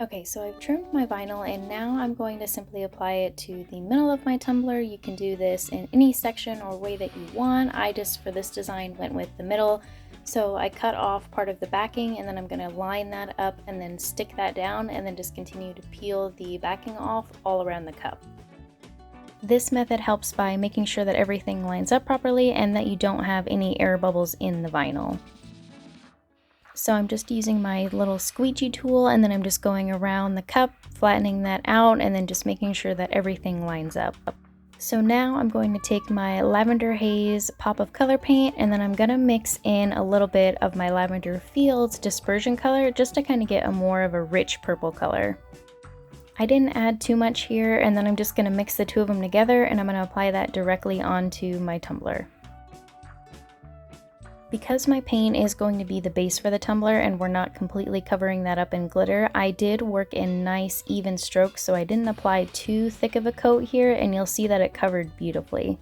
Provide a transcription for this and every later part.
Okay, so I've trimmed my vinyl and now I'm going to simply apply it to the middle of my tumbler. You can do this in any section or way that you want. I just, for this design, went with the middle. So I cut off part of the backing and then I'm going to line that up and then stick that down and then just continue to peel the backing off all around the cup. This method helps by making sure that everything lines up properly and that you don't have any air bubbles in the vinyl. So I'm just using my little squeegee tool and then I'm just going around the cup, flattening that out and then just making sure that everything lines up. So now I'm going to take my Lavender Haze pop of color paint and then I'm going to mix in a little bit of my Lavender Fields dispersion color just to kind of get a more of a rich purple color. I didn't add too much here and then I'm just going to mix the two of them together and I'm going to apply that directly onto my tumbler. Because my paint is going to be the base for the tumbler and we're not completely covering that up in glitter, I did work in nice even strokes so I didn't apply too thick of a coat here and you'll see that it covered beautifully.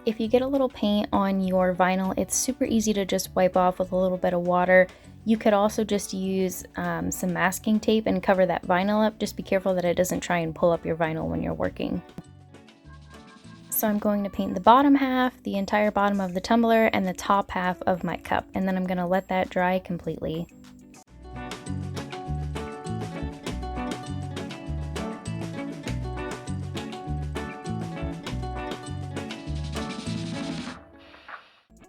If you get a little paint on your vinyl, it's super easy to just wipe off with a little bit of water. You could also just use some masking tape and cover that vinyl up. Just be careful that it doesn't try and pull up your vinyl when you're working. So I'm going to paint the bottom half, the entire bottom of the tumbler, and the top half of my cup, and then I'm going to let that dry completely.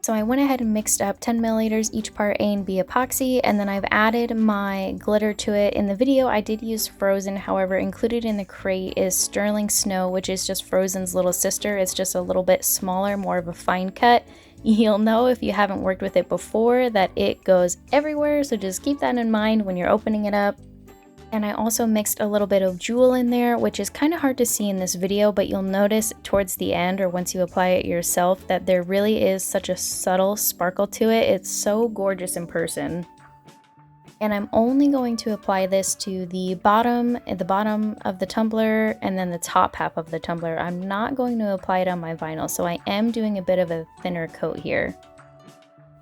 So I went ahead and mixed up 10 milliliters each part A and B epoxy, and then I've added my glitter to it. In the video I did use Frozen, however included in the crate is Sterling Snow, which is just Frozen's little sister. It's just a little bit smaller, more of a fine cut. You'll know if you haven't worked with it before that it goes everywhere, so just keep that in mind when you're opening it up. And I also mixed a little bit of Jewel in there, which is kind of hard to see in this video, but you'll notice towards the end or once you apply it yourself that there really is such a subtle sparkle to it. It's so gorgeous in person. And I'm only going to apply this to the bottom of the tumbler and then the top half of the tumbler. I'm not going to apply it on my vinyl, so I am doing a bit of a thinner coat here.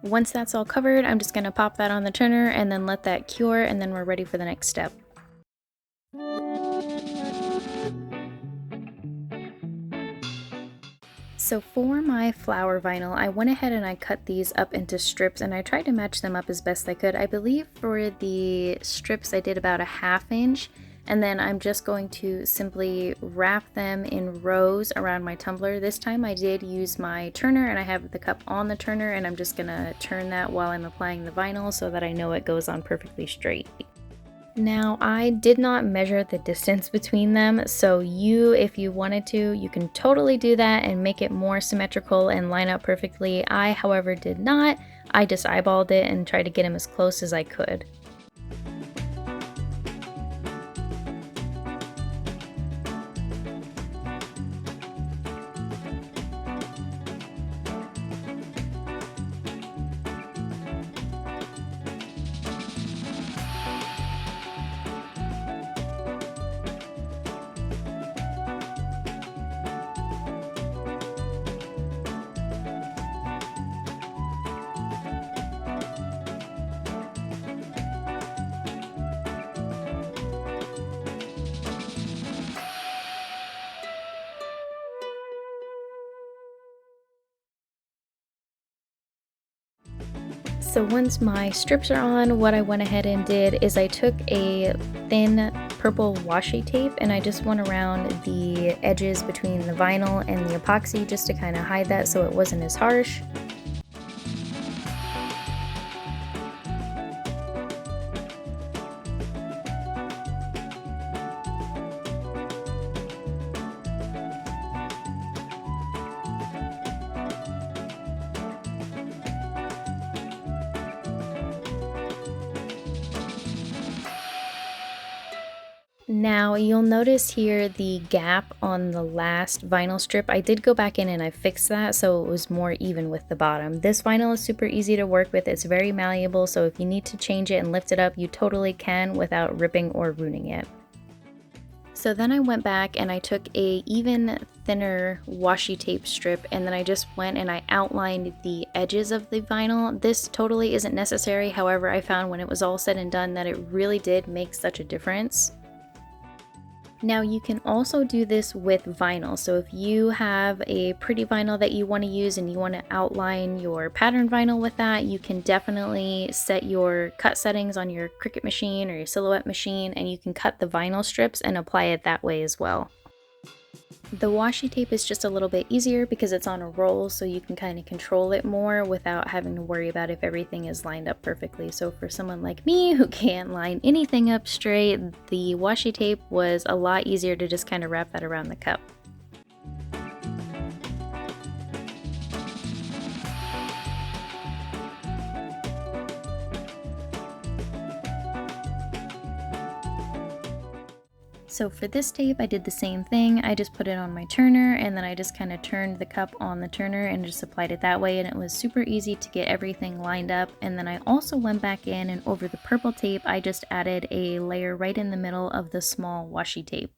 Once that's all covered, I'm just going to pop that on the turner and then let that cure, and then we're ready for the next step. So for my flower vinyl, I went ahead and I cut these up into strips and I tried to match them up as best I could. I believe for the strips I did about a 1/2 inch, and then I'm just going to simply wrap them in rows around my tumbler. This time I did use my turner and I have the cup on the turner and I'm just gonna turn that while I'm applying the vinyl so that I know it goes on perfectly straight. Now, I did not measure the distance between them, so if you wanted to, you can totally do that and make it more symmetrical and line up perfectly. I, however, did not. I just eyeballed it and tried to get them as close as I could. So once my strips are on, what I went ahead and did is I took a thin purple washi tape and I just went around the edges between the vinyl and the epoxy just to kind of hide that so it wasn't as harsh. Now you'll notice here the gap on the last vinyl strip. I did go back in and I fixed that so it was more even with the bottom. This vinyl is super easy to work with. It's very malleable, so if you need to change it and lift it up, you totally can without ripping or ruining it. So then I went back and I took a even thinner washi tape strip, and then I just went and I outlined the edges of the vinyl. This totally isn't necessary, however, I found when it was all said and done that it really did make such a difference. Now you can also do this with vinyl, so if you have a pretty vinyl that you want to use and you want to outline your pattern vinyl with that, you can definitely set your cut settings on your Cricut machine or your Silhouette machine, and you can cut the vinyl strips and apply it that way as well. The washi tape is just a little bit easier because it's on a roll, so you can kind of control it more without having to worry about if everything is lined up perfectly. So for someone like me who can't line anything up straight, the washi tape was a lot easier to just kind of wrap that around the cup. So for this tape, I did the same thing. I just put it on my turner, and then I just kind of turned the cup on the turner and just applied it that way, and it was super easy to get everything lined up. And then I also went back in, and over the purple tape, I just added a layer right in the middle of the small washi tape.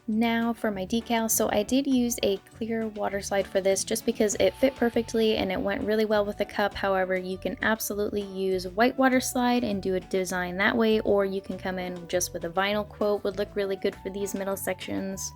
Now for my decal, so I did use a clear water slide for this just because it fit perfectly and it went really well with the cup. However, you can absolutely use white water slide and do a design that way, or you can come in just with a vinyl quote, would look really good for these middle sections.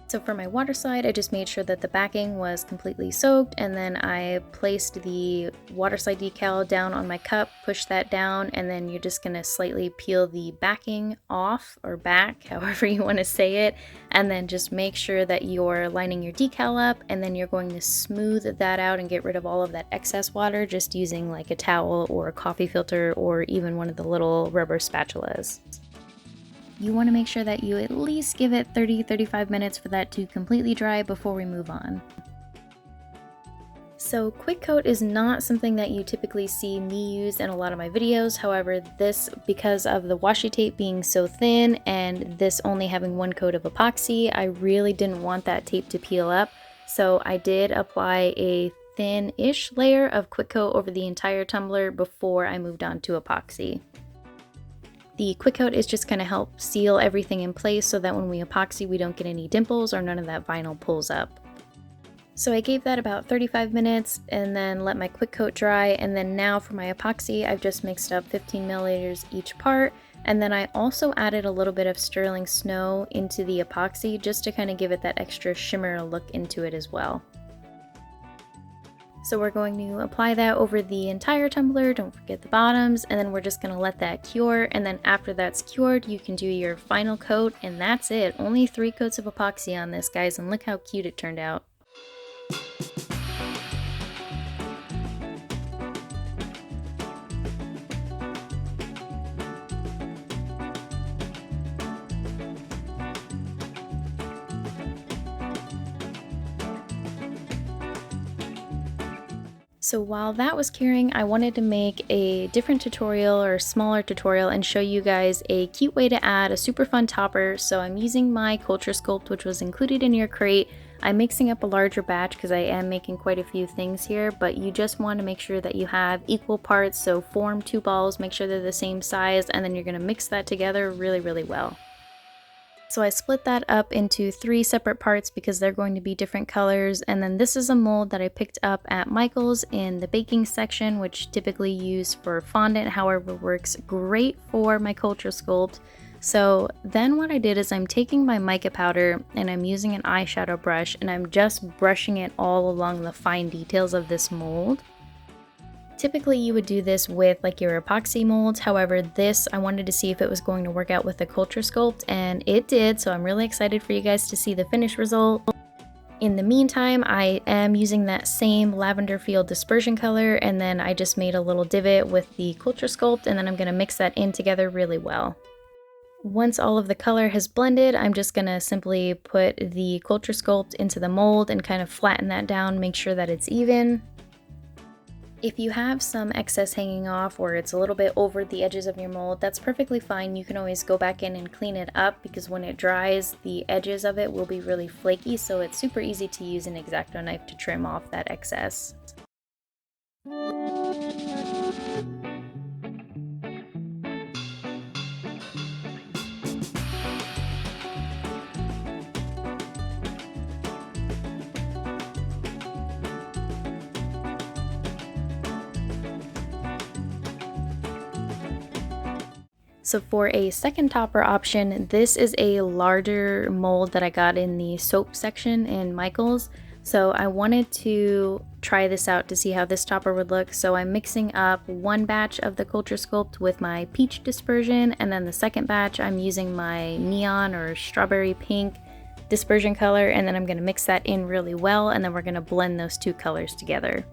So for my water slide, I just made sure that the backing was completely soaked, and then I placed the water slide decal down on my cup, pushed that down, and then you're just gonna slightly peel the backing off, or back, however you want to say it, and then just make sure that you're lining your decal up, and then you're going to smooth that out and get rid of all of that excess water just using like a towel or a coffee filter or even one of the little rubber spatulas. You want to make sure that you at least give it 30-35 minutes for that to completely dry before we move on. So quick coat is not something that you typically see me use in a lot of my videos. However, this, because of the washi tape being so thin and this only having one coat of epoxy, I really didn't want that tape to peel up. So I did apply a thin-ish layer of quick coat over the entire tumbler before I moved on to epoxy. The quick coat is just going to help seal everything in place so that when we epoxy we don't get any dimples or none of that vinyl pulls up. So I gave that about 35 minutes and then let my quick coat dry, and then now for my epoxy I've just mixed up 15 milliliters each part, and then I also added a little bit of sterling snow into the epoxy just to kind of give it that extra shimmer look into it as well. So we're going to apply that over the entire tumbler, don't forget the bottoms, and then we're just going to let that cure, and then after that's cured you can do your final coat, and that's it. Only 3 coats of epoxy on this, guys, and look how cute it turned out. So while that was curing, I wanted to make a different tutorial or smaller tutorial and show you guys a cute way to add a super fun topper. So I'm using my Culture Sculpt, which was included in your crate. I'm mixing up a larger batch because I am making quite a few things here, but you just want to make sure that you have equal parts. So form 2 balls, make sure they're the same size, and then you're going to mix that together really, really well. So I split that up into 3 separate parts because they're going to be different colors, and then this is a mold that I picked up at Michael's in the baking section, which typically used for fondant, however works great for my Culture Sculpt. So then what I did is I'm taking my mica powder and I'm using an eyeshadow brush and I'm just brushing it all along the fine details of this mold. Typically you would do this with like your epoxy molds, however this I wanted to see if it was going to work out with the Culture Sculpt, and it did, so I'm really excited for you guys to see the finished result. In the meantime, I am using that same lavender field dispersion color, and then I just made a little divot with the Culture Sculpt, and then I'm going to mix that in together really well. Once all of the color has blended, I'm just going to simply put the Culture Sculpt into the mold and kind of flatten that down, make sure that it's even. If you have some excess hanging off or it's a little bit over the edges of your mold, that's perfectly fine. You can always go back in and clean it up because when it dries, the edges of it will be really flaky, so it's super easy to use an X-Acto knife to trim off that excess. So for a second topper option, this is a larger mold that I got in the soap section in Michael's. So I wanted to try this out to see how this topper would look. So I'm mixing up one batch of the Culture Sculpt with my peach dispersion, and then the second batch I'm using my neon or strawberry pink dispersion color, and then I'm going to mix that in really well, and then we're going to blend those two colors together.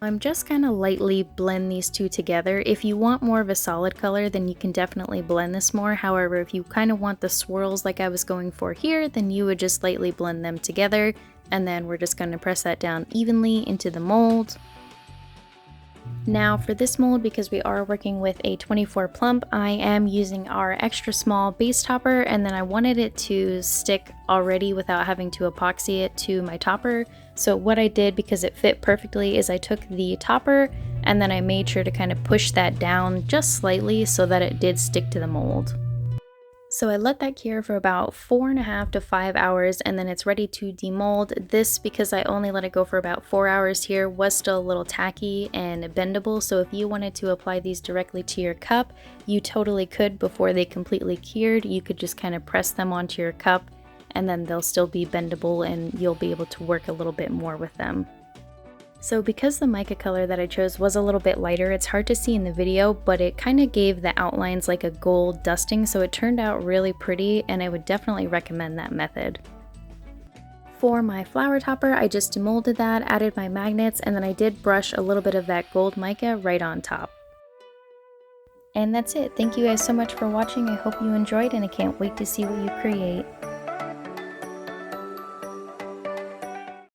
I'm just kind of lightly blend these two together. If you want more of a solid color, then you can definitely blend this more. However, if you kind of want the swirls like I was going for here, then you would just lightly blend them together. And then we're just going to press that down evenly into the mold. Now for this mold, because we are working with a 24 plump, I am using our extra small base topper, and then I wanted it to stick already without having to epoxy it to my topper. So what I did, because it fit perfectly, is I took the topper and then I made sure to kind of push that down just slightly so that it did stick to the mold. So I let that cure for about 4.5 to 5 hours, and then it's ready to demold. This, because I only let it go for about 4 hours here, was still a little tacky and bendable. So if you wanted to apply these directly to your cup, you totally could before they completely cured. You could just kind of press them onto your cup and then they'll still be bendable and you'll be able to work a little bit more with them. So because the mica color that I chose was a little bit lighter, it's hard to see in the video, but it kind of gave the outlines like a gold dusting, so it turned out really pretty, and I would definitely recommend that method. For my flower topper, I just demolded that, added my magnets, and then I did brush a little bit of that gold mica right on top. And that's it. Thank you guys so much for watching. I hope you enjoyed, and I can't wait to see what you create.